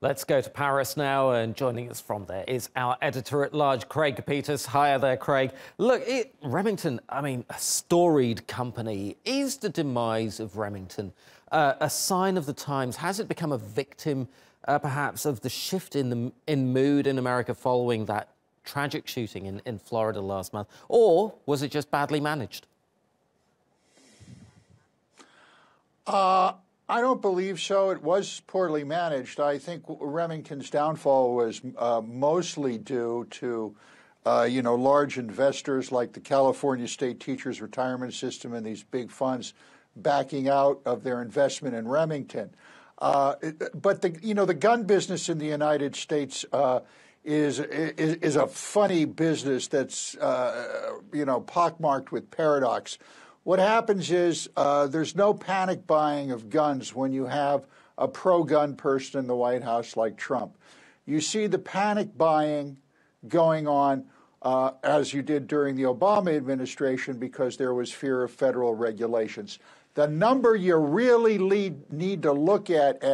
Let's go to Paris now, and joining us from there is our editor-at-large, Craig Copetas. Hiya there, Craig. Look, Remington, a storied company. Is the demise of Remington a sign of the times? Has it become a victim, perhaps, of the shift in mood in America following that tragic shooting in Florida last month? Or was it just badly managed? I don't believe so. It was poorly managed. I think Remington's downfall was mostly due to, large investors like the California State Teachers Retirement System and these big funds backing out of their investment in Remington. But the gun business in the United States is a funny business that's pockmarked with paradox. What happens is there's no panic buying of guns when you have a pro-gun person in the White House like Trump. You see the panic buying going on as you did during the Obama administration because there was fear of federal regulations. The number you really need to look at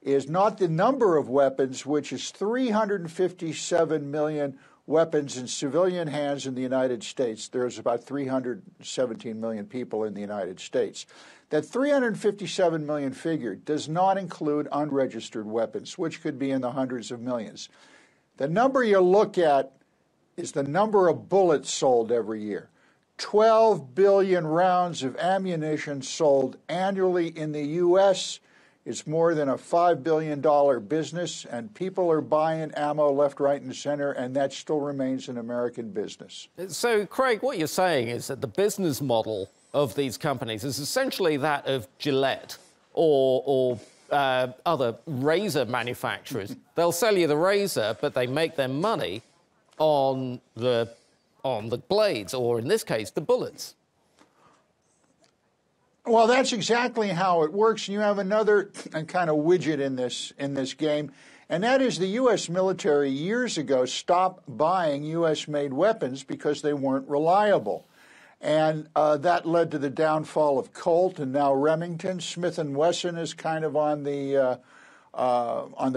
is not the number of weapons, which is 357 million weapons in civilian hands in the United States. There's about 317 million people in the United States. That 357 million figure does not include unregistered weapons, which could be in the hundreds of millions. The number you look at is the number of bullets sold every year. 12 billion rounds of ammunition sold annually in the U.S. It's more than a $5 billion business, and people are buying ammo left, right, and center, and that still remains an American business. So, Craig, what you're saying is that the business model of these companies is essentially that of Gillette or other razor manufacturers. They'll sell you the razor, but they make their money on the blades, or in this case, the bullets. Well, that's exactly how it works. You have another kind of widget in this game, and that is the U.S. military years ago stopped buying U.S.-made weapons because they weren't reliable. And that led to the downfall of Colt and now Remington. Smith & Wesson is kind of on the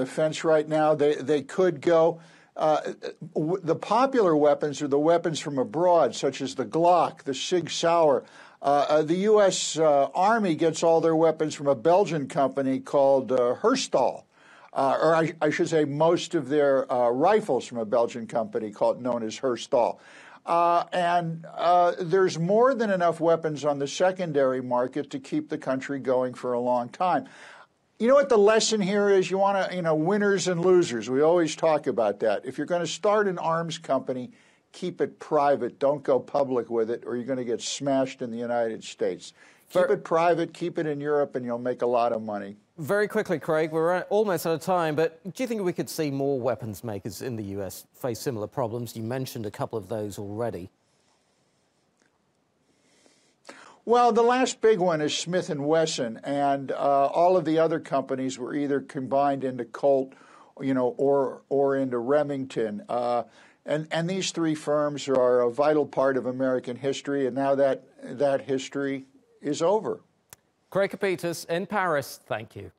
fence right now. They could go. The popular weapons are the weapons from abroad, such as the Glock, the Sig Sauer. The U.S. Army gets all their weapons from a Belgian company called Herstal, or I should say most of their rifles from a Belgian company known as Herstal. And there's more than enough weapons on the secondary market to keep the country going for a long time. You know what the lesson here is? You want to, winners and losers. We always talk about that. If you're going to start an arms company, keep it private. Don't go public with it, or you're going to get smashed in the United States. Keep it private, keep it in Europe, and you'll make a lot of money. Very quickly, Craig, we're almost out of time, but do you think we could see more weapons makers in the US face similar problems? You mentioned a couple of those already. Well, the last big one is Smith & Wesson, and all of the other companies were either combined into Colt, or into Remington. And these three firms are a vital part of American history, and now that history is over. Craig Copetas in Paris, thank you.